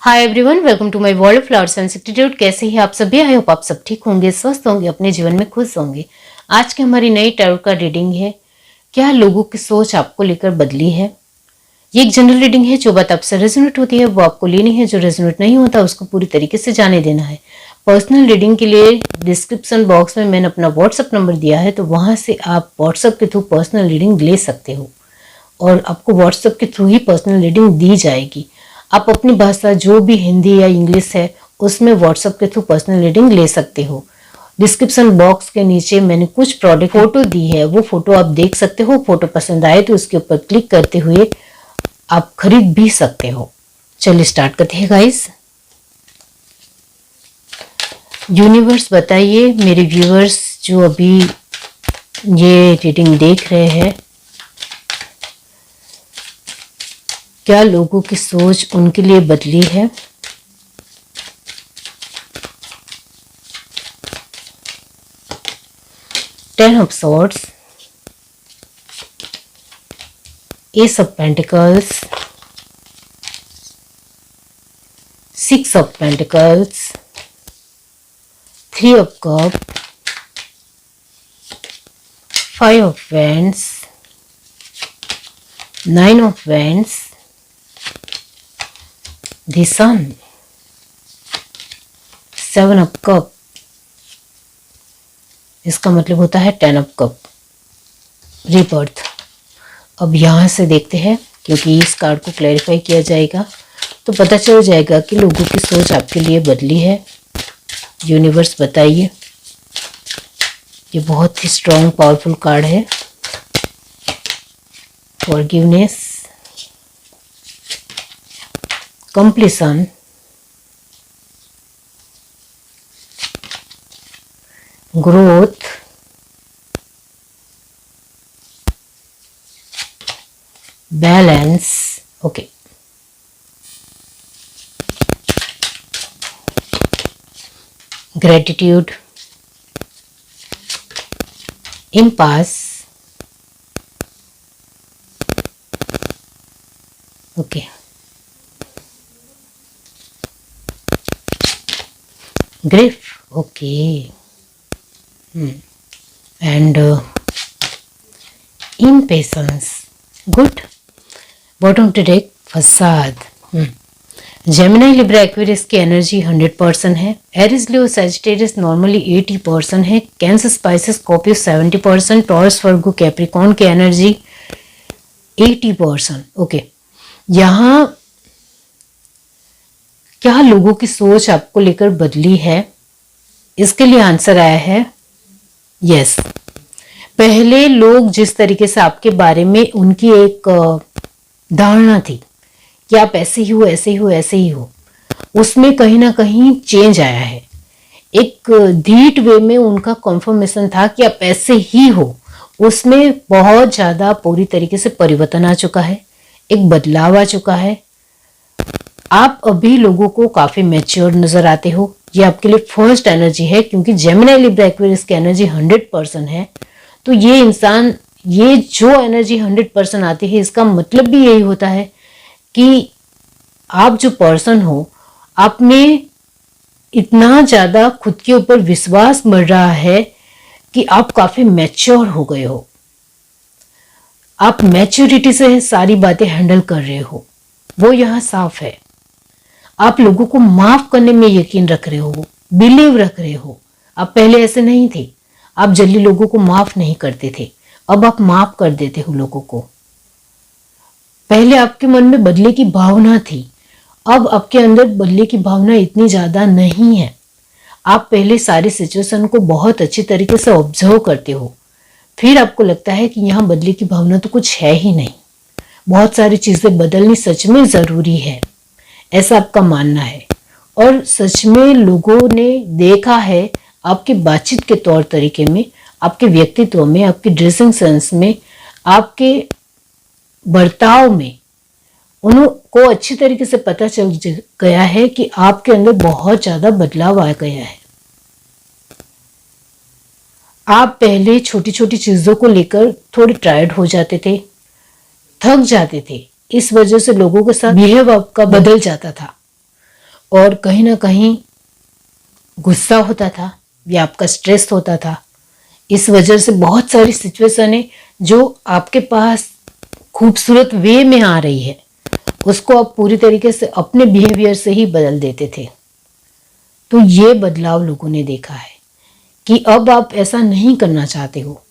Hi everyone, welcome to my world of flowers and institute. कैसे हैं आप सभी? आई होप आप सब ठीक होंगे, स्वस्थ होंगे, अपने जीवन में खुश होंगे। आज की हमारी नई टैरो का रीडिंग है, क्या लोगों की सोच आपको लेकर बदली है। ये एक जनरल रीडिंग है, जो बात आपसे रेजोनेट होती है वो आपको लेनी है, जो रेजोनेट नहीं होता उसको पूरी तरीके से जाने देना है। पर्सनल रीडिंग के लिए डिस्क्रिप्शन बॉक्स में मैंने अपना व्हाट्सअप नंबर दिया है, तो वहां से आप व्हाट्सअप के थ्रू पर्सनल रीडिंग ले सकते हो और आपको व्हाट्सएप के थ्रू ही पर्सनल रीडिंग दी जाएगी। आप अपनी भाषा जो भी हिंदी या इंग्लिश है उसमें व्हाट्सएप के थ्रू पर्सनल रीडिंग ले सकते हो। डिस्क्रिप्शन बॉक्स के नीचे मैंने कुछ प्रोडक्ट फोटो दी है, वो फोटो आप देख सकते हो। फोटो पसंद आए तो उसके ऊपर क्लिक करते हुए आप खरीद भी सकते हो। चलिए स्टार्ट करते हैं गाइस। यूनिवर्स बताइए मेरे व्यूअर्स जो अभी ये रीडिंग देख रहे हैं, क्या लोगों की सोच उनके लिए बदली है। Ten of swords, S of pentacles, six of pentacles, three of cup, five of wands, nine of wands, The Sun, seven of cup. इसका मतलब होता है टेन ऑफ कप, रीबर्थ। अब यहां से देखते हैं, क्योंकि इस कार्ड को क्लैरिफाई किया जाएगा तो पता चल जाएगा कि लोगों की सोच आपके लिए बदली है। यूनिवर्स बताइए। ये बहुत ही स्ट्रॉन्ग पावरफुल कार्ड है। Forgiveness, completion, growth, balance, okay, gratitude, impasse, okay, grief, okay, and impatience, good. Bottom to deck, facade. Gemini, Libra, Aquarius की एनर्जी 100% है। एरिस, लियो, सैजिटेरियस नॉर्मली 80% है। Cancer, spices, Scorpio 70%। टॉरस, वर्गो, Capricorn की energy 80%। Okay, यहाँ क्या लोगों की सोच आपको लेकर बदली है, इसके लिए आंसर आया है यस। पहले लोग जिस तरीके से आपके बारे में उनकी एक धारणा थी कि आप ऐसे ही हो, ऐसे ही हो, ऐसे ही हो, उसमें कहीं ना कहीं चेंज आया है। एक धीट वे में उनका कंफर्मेशन था कि आप ऐसे ही हो, उसमें बहुत ज्यादा पूरी तरीके से परिवर्तन आ चुका है, एक बदलाव आ चुका है। आप अभी लोगों को काफी मैच्योर नजर आते हो। ये आपके लिए फर्स्ट एनर्जी है, क्योंकि जेमिनी, लिब्रा, एक्वेरियस की एनर्जी 100% है। तो ये इंसान, ये जो एनर्जी 100% आती है, इसका मतलब भी यही होता है कि आप जो पर्सन हो, आप में इतना ज्यादा खुद के ऊपर विश्वास बढ़ रहा है कि आप काफी मैच्योर हो गए हो। आप मैच्योरिटी से सारी बातें हैंडल कर रहे हो, वो यहां साफ है। आप लोगों को माफ करने में यकीन रख रहे हो, बिलीव रख रहे हो। आप पहले ऐसे नहीं थे, आप जल्दी लोगों को माफ नहीं करते थे, अब आप माफ कर देते हो लोगों को। पहले आपके मन में बदले की भावना थी, अब आपके अंदर बदले की भावना इतनी ज्यादा नहीं है। आप पहले सारी सिचुएशन को बहुत अच्छी तरीके से ऑब्जर्व करते हो, फिर आपको लगता है कि यहाँ बदले की भावना तो कुछ है ही नहीं, बहुत सारी चीजें बदलनी सच में जरूरी है, ऐसा आपका मानना है। और सच में लोगों ने देखा है आपके बातचीत के तौर तरीके में, आपके व्यक्तित्व में, आपके ड्रेसिंग सेंस में, आपके बर्ताव में, उनको अच्छी तरीके से पता चल गया है कि आपके अंदर बहुत ज्यादा बदलाव आ गया है। आप पहले छोटी छोटी चीजों को लेकर थोड़े टायर्ड हो जाते थे, थक जाते थे, इस वजह से लोगों के साथ बिहेव आपका बदल जाता था। और कहीं ना कहीं गुस्सा होता था या आपका स्ट्रेस होता था। इस वजह से बहुत सारी सिचुएशन है जो आपके पास खूबसूरत वे में आ रही है, उसको आप पूरी तरीके से अपने बिहेवियर से ही बदल देते थे। तो ये बदलाव लोगों ने देखा है कि अब आप ऐसा नहीं करना चाहते हो।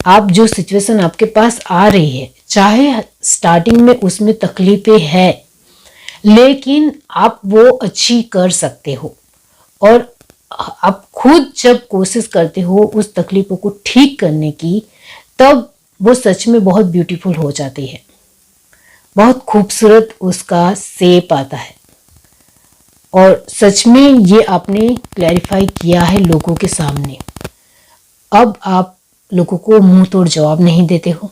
आप जो सिचुएशन आपके पास आ रही है, चाहे स्टार्टिंग में उसमें तकलीफें है, लेकिन आप वो अच्छी कर सकते हो। और आप खुद जब कोशिश करते हो उस तकलीफों को ठीक करने की, तब वो सच में बहुत ब्यूटीफुल हो जाती है, बहुत खूबसूरत उसका शेप आता है। और सच में ये आपने क्लैरिफाई किया है लोगों के सामने। अब आप लोगों को मुंह तोड़ जवाब नहीं देते हो,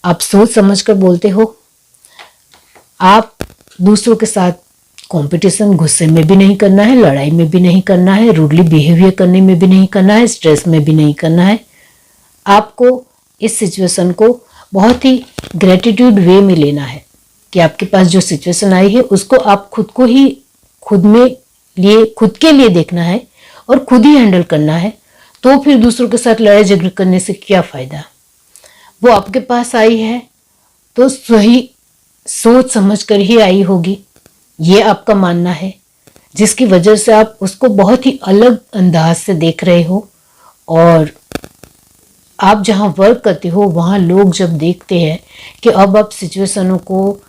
आप सोच समझ कर बोलते हो। आप दूसरों के साथ कंपटीशन गुस्से में भी नहीं करना है, लड़ाई में भी नहीं करना है, रूडली बिहेवियर करने में भी नहीं करना है, स्ट्रेस में भी नहीं करना है। आपको इस सिचुएशन को बहुत ही ग्रेटिट्यूड वे में लेना है कि आपके पास जो सिचुएशन आई है उसको आप खुद के लिए देखना है और खुद ही हैंडल करना है। तो फिर दूसरों के साथ लड़ाई झगड़े करने से क्या फायदा। वो आपके पास आई है तो सही सोच समझ कर ही आई होगी, ये आपका मानना है, जिसकी वजह से आप उसको बहुत ही अलग अंदाज से देख रहे हो। और आप जहाँ वर्क करते हो वहाँ लोग जब देखते हैं कि अब आप सिचुएशनों को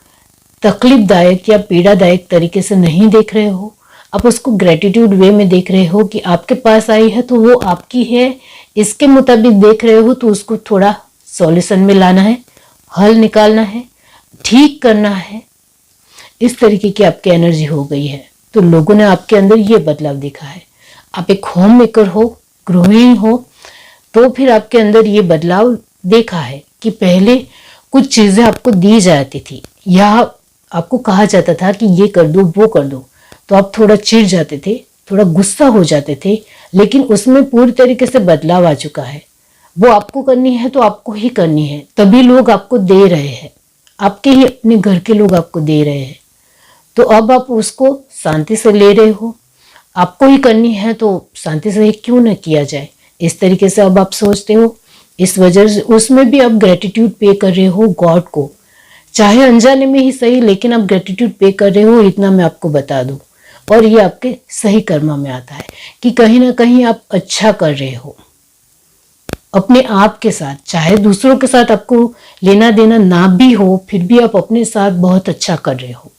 तकलीफदायक या पीड़ादायक तरीके से नहीं देख रहे हो, आप उसको ग्रेटिट्यूड वे में देख रहे हो कि आपके पास आई है तो वो आपकी है, इसके मुताबिक देख रहे हो, तो उसको थोड़ा सॉल्यूशन में लाना है, हल निकालना है, ठीक करना है। इस तरीके की आपकी एनर्जी हो गई है। तो लोगों ने आपके अंदर ये बदलाव देखा है। आप एक होम मेकर हो, गृहिणी हो, तो फिर आपके अंदर ये बदलाव देखा है कि पहले कुछ चीजें आपको दी जाती थी या आपको कहा जाता था कि ये कर दो वो कर दो, तो आप थोड़ा चिढ़ जाते थे, थोड़ा गुस्सा हो जाते थे। लेकिन उसमें पूरी तरीके से बदलाव आ चुका है। वो आपको करनी है तो आपको ही करनी है, तभी लोग आपको दे रहे हैं, आपके ही अपने घर के लोग आपको दे रहे हैं। तो अब आप उसको शांति से ले रहे हो, आपको ही करनी है तो शांति से क्यों न किया जाए, इस तरीके से अब आप सोचते हो। इस वजह से उसमें भी आप ग्रेटिट्यूड पे कर रहे हो गॉड को, चाहे अनजाने में ही सही, लेकिन आप ग्रेटिट्यूड पे कर रहे हो, इतना मैं आपको बता दूं। और ये आपके सही कर्मा में आता है कि कहीं ना कहीं आप अच्छा कर रहे हो अपने आप के साथ। चाहे दूसरों के साथ आपको लेना देना ना भी हो, फिर भी आप अपने साथ बहुत अच्छा कर रहे हो,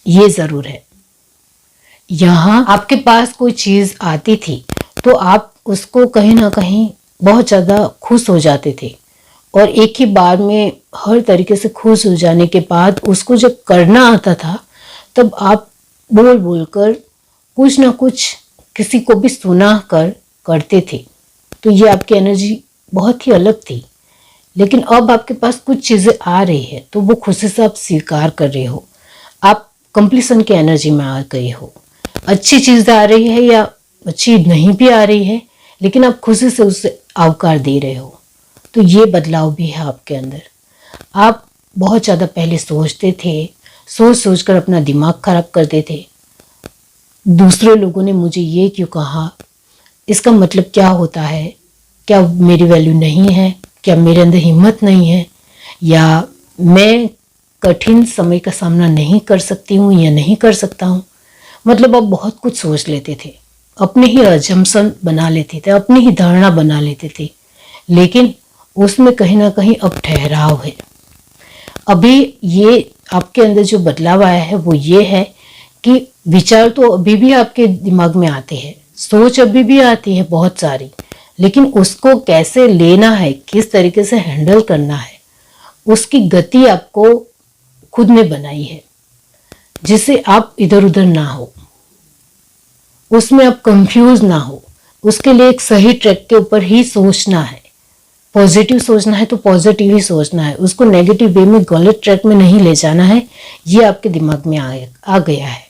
ये जरूर है। यहाँ आपके पास कोई चीज आती थी तो आप उसको कहीं ना कहीं बहुत ज्यादा खुश हो जाते थे, और एक ही बार में हर तरीके से खुश हो जाने के बाद उसको जब करना आता था तब आप बोल बोल कर कुछ ना कुछ किसी को भी सुना कर करते थे। तो ये आपकी एनर्जी बहुत ही अलग थी। लेकिन अब आपके पास कुछ चीजें आ रही है तो वो खुशी से आप स्वीकार कर रहे हो, आप कंप्लीशन की एनर्जी में आ गए हो। अच्छी चीजें आ रही है या अच्छी नहीं भी आ रही है, लेकिन आप खुशी से उससे आवकार दे रहे हो। तो ये बदलाव भी है आपके अंदर। आप बहुत ज़्यादा पहले सोचते थे, सोच सोच कर अपना दिमाग खराब करते थे। दूसरे लोगों ने मुझे ये क्यों कहा, इसका मतलब क्या होता है, क्या मेरी वैल्यू नहीं है, क्या मेरे अंदर हिम्मत नहीं है, या मैं कठिन समय का सामना नहीं कर सकती हूँ या नहीं कर सकता हूँ। मतलब आप बहुत कुछ सोच लेते थे, अपने ही अजम्पशन बना लेते थे, अपनी ही धारणा बना लेते थे। लेकिन उसमें कहीं ना कहीं अब ठहराव है। अभी ये आपके अंदर जो बदलाव आया है वो ये है कि विचार तो अभी भी आपके दिमाग में आते हैं, सोच अभी भी आती है बहुत सारी, लेकिन उसको कैसे लेना है, किस तरीके से हैंडल करना है, उसकी गति आपको खुद ने बनाई है, जिससे आप इधर उधर ना हो, उसमें आप कंफ्यूज ना हो। उसके लिए एक सही ट्रैक के ऊपर ही सोचना है। पॉजिटिव सोचना है तो पॉजिटिव ही सोचना है, उसको नेगेटिव वे में गलत ट्रैक में नहीं ले जाना है। ये आपके दिमाग में आ गया है।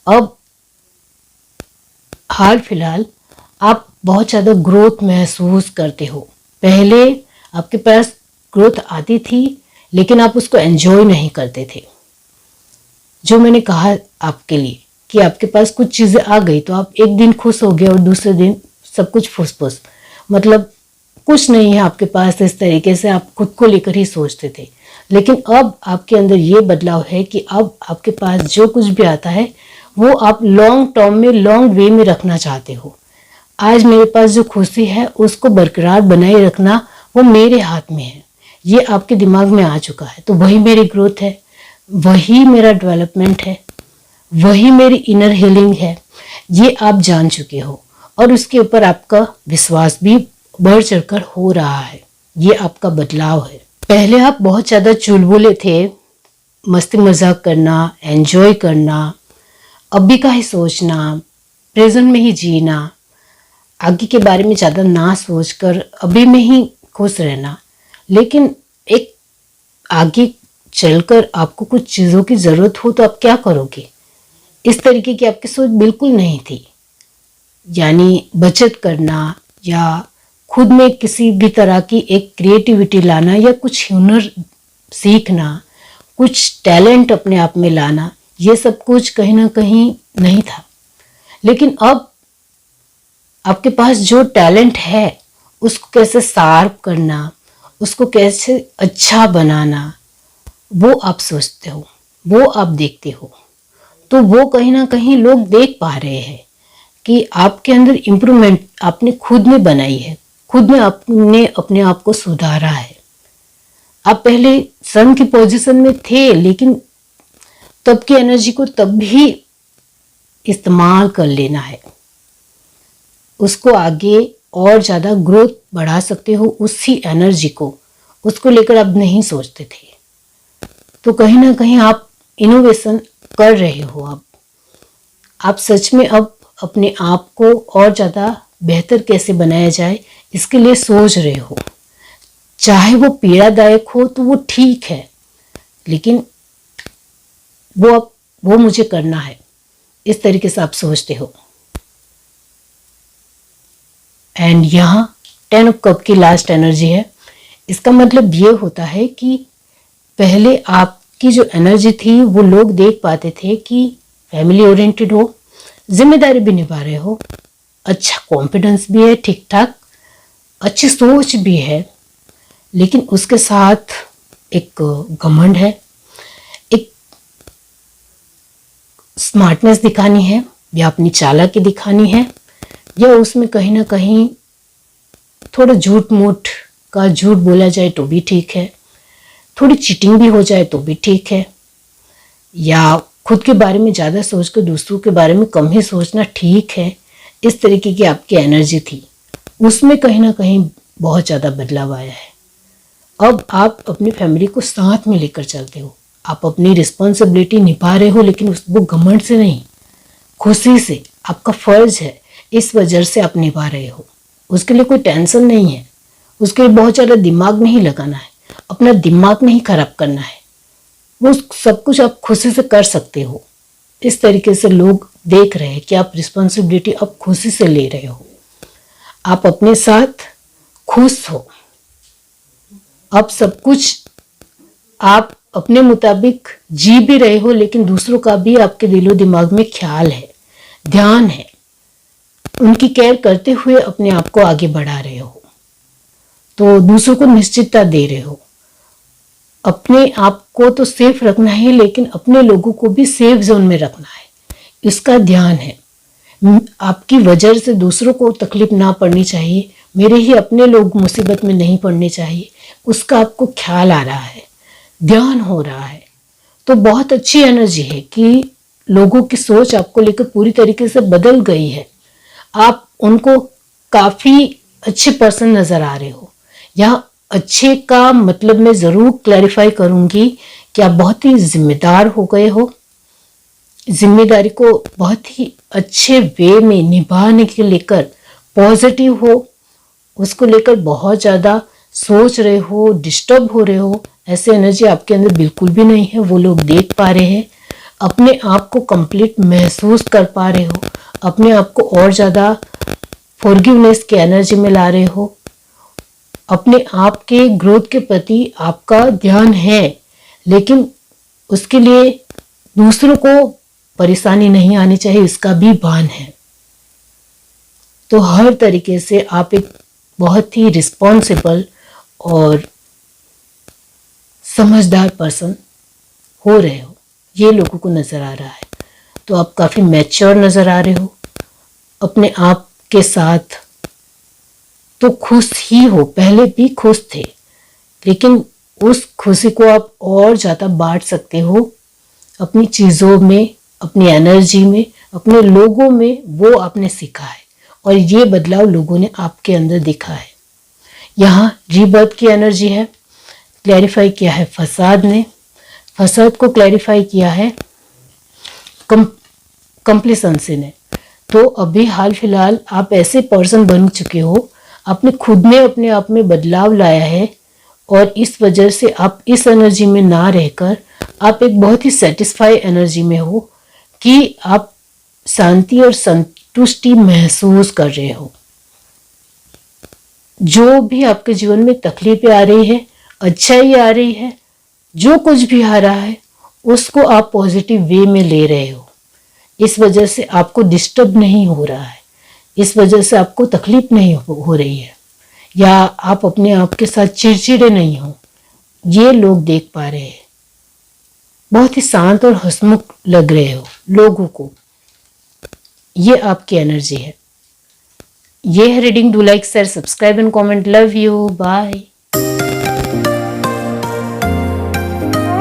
अब हाल फिलहाल आप बहुत ज़्यादा ग्रोथ महसूस करते हो। पहले आपके पास ग्रोथ आती थी लेकिन आप उसको एंजॉय नहीं करते थे। जो मैंने कहा आपके लिए कि आपके पास कुछ चीज़ें आ गई तो आप एक दिन खुश हो गए और दूसरे दिन सब कुछ फुस फुस, मतलब कुछ नहीं है आपके पास, इस तरीके से आप खुद को लेकर ही सोचते थे। लेकिन अब आपके अंदर ये बदलाव है कि अब आपके पास जो कुछ भी आता है वो आप लॉन्ग टर्म में, लॉन्ग वे में रखना चाहते हो। आज मेरे पास जो खुशी है उसको बरकरार बनाए रखना वो मेरे हाथ में है, ये आपके दिमाग में आ चुका है। तो वही मेरी ग्रोथ है, वही मेरा डेवलपमेंट है, वही मेरी इनर हीलिंग है, ये आप जान चुके हो। और उसके ऊपर आपका विश्वास भी बढ़ चढ़कर हो रहा है, ये आपका बदलाव है। पहले आप बहुत ज़्यादा चुलबुले थे, मस्ती मजाक करना, एंजॉय करना, अभी का ही सोचना, प्रेजेंट में ही जीना, आगे के बारे में ज़्यादा ना सोचकर अभी में ही खुश रहना। लेकिन एक आगे चलकर आपको कुछ चीज़ों की ज़रूरत हो तो आप क्या करोगे, इस तरीके की आपकी सोच बिल्कुल नहीं थी। यानी बचत करना या खुद में किसी भी तरह की एक क्रिएटिविटी लाना या कुछ हुनर सीखना, कुछ टैलेंट अपने आप में लाना, ये सब कुछ कहीं ना कहीं नहीं था। लेकिन अब आपके पास जो टैलेंट है उसको कैसे शार्प करना, उसको कैसे अच्छा बनाना, वो आप सोचते हो, वो आप देखते हो। तो वो कहीं ना कहीं लोग देख पा रहे हैं कि आपके अंदर इम्प्रूवमेंट आपने खुद में बनाई है, खुद में आपने अपने आप को सुधारा है। आप पहले सन की पोजीशन में थे, लेकिन तब की एनर्जी को तब भी इस्तेमाल कर लेना है, उसको आगे और ज़्यादा ग्रोथ बढ़ा सकते हो उसी एनर्जी को, उसको लेकर अब नहीं सोचते थे। तो कहीं ना कहीं आप इनोवेशन कर रहे हो। अब आप सच में अब अपने आप को और ज़्यादा बेहतर कैसे बनाया जाए इसके लिए सोच रहे हो। चाहे वो पीड़ादायक हो तो वो ठीक है, लेकिन वो मुझे करना है, इस तरीके से आप सोचते हो। एंड यहाँ 10 ऑफ कप की लास्ट एनर्जी है। इसका मतलब ये होता है कि पहले आपकी जो एनर्जी थी वो लोग देख पाते थे कि फैमिली ओरिएंटेड हो, जिम्मेदारी भी निभा रहे हो, अच्छा कॉन्फिडेंस भी है, ठीक ठाक अच्छी सोच भी है, लेकिन उसके साथ एक घमंड है, एक स्मार्टनेस दिखानी है या अपनी चालाकी दिखानी है, या उसमें कहीं ना कहीं थोड़ा झूठ मूठ का झूठ बोला जाए तो भी ठीक है, थोड़ी चीटिंग भी हो जाए तो भी ठीक है, या खुद के बारे में ज़्यादा सोचकर दूसरों के बारे में कम ही सोचना ठीक है। इस तरीके की आपकी एनर्जी थी, उसमें कहीं ना कहीं बहुत ज़्यादा बदलाव आया है। अब आप अपनी फैमिली को साथ में लेकर चलते हो, आप अपनी रिस्पॉन्सिबिलिटी निभा रहे हो, लेकिन वो घमंड से नहीं, खुशी से, आपका फर्ज है, इस वजह से आप निभा रहे हो। उसके लिए कोई टेंशन नहीं है, उसके लिए बहुत ज़्यादा दिमाग नहीं लगाना है, अपना दिमाग नहीं खराब करना है, वो सब कुछ आप खुशी से कर सकते हो। इस तरीके से लोग देख रहे हैं कि आप रिस्पॉन्सिबिलिटी अब खुशी से ले रहे हो, आप अपने साथ खुश हो। अब सब कुछ आप अपने मुताबिक जी भी रहे हो, लेकिन दूसरों का भी आपके दिलो दिमाग में ख्याल है, ध्यान है, उनकी केयर करते हुए अपने आप को आगे बढ़ा रहे हो। तो दूसरों को निश्चितता दे रहे हो। अपने आप को तो सेफ रखना है, लेकिन अपने लोगों को भी सेफ जोन में रखना है, इसका ध्यान है। आपकी वजह से दूसरों को तकलीफ ना पड़नी चाहिए, मेरे ही अपने लोग मुसीबत में नहीं पड़ने चाहिए, उसका आपको ख्याल आ रहा है, ध्यान हो रहा है। तो बहुत अच्छी एनर्जी है कि लोगों की सोच आपको लेकर पूरी तरीके से बदल गई है। आप उनको काफ़ी अच्छे पर्सन नज़र आ रहे हो। यहाँ अच्छे का मतलब मैं ज़रूर क्लैरिफाई करूँगी कि आप बहुत ही जिम्मेदार हो गए हो, जिम्मेदारी को बहुत ही अच्छे वे में निभाने के लेकर पॉजिटिव हो, उसको लेकर बहुत ज़्यादा सोच रहे हो, डिस्टर्ब हो रहे हो, ऐसी एनर्जी आपके अंदर बिल्कुल भी नहीं है। वो लोग देख पा रहे हैं, अपने आप को कंप्लीट महसूस कर पा रहे हो, अपने आप को और ज़्यादा फॉरगिवनेस की एनर्जी में ला रहे हो, अपने आप के ग्रोथ के प्रति आपका ध्यान है, लेकिन उसके लिए दूसरों को परेशानी नहीं आनी चाहिए, इसका भी भान है। तो हर तरीके से आप एक बहुत ही रिस्पॉन्सिबल और समझदार पर्सन हो रहे हो, ये लोगों को नज़र आ रहा है। तो आप काफ़ी मैच्योर नज़र आ रहे हो, अपने आप के साथ तो खुश ही हो, पहले भी खुश थे, लेकिन उस खुशी को आप और ज़्यादा बांट सकते हो अपनी चीज़ों में, अपनी एनर्जी में, अपने लोगों में। वो आपने सीखा है और ये बदलाव लोगों ने आपके अंदर देखा है। यहाँ रीबर्थ की एनर्जी है, क्लैरिफाई किया है फसाद ने, फसाद को क्लैरिफाई किया है कंप्लेसेंसी ने। तो अभी हाल फिलहाल आप ऐसे पर्सन बन चुके हो, आपने खुद में अपने आप में बदलाव लाया है और इस वजह से आप इस एनर्जी में ना रहकर आप एक बहुत ही सेटिस्फाई एनर्जी में हो कि आप शांति और संतुष्टि महसूस कर रहे हो। जो भी आपके जीवन में तकलीफें आ रही है, अच्छाई आ रही है, जो कुछ भी आ रहा है उसको आप पॉजिटिव वे में ले रहे हो। इस वजह से आपको डिस्टर्ब नहीं हो रहा है, इस वजह से आपको तकलीफ नहीं हो रही है, या आप अपने आप के साथ चिड़चिड़े नहीं हो। ये लोग देख पा रहे हैं, बहुत ही शांत और हंसमुख लग रहे हो लोगों को। ये आपकी एनर्जी है। ये है reading. Do like, share, subscribe and comment. Love you, bye.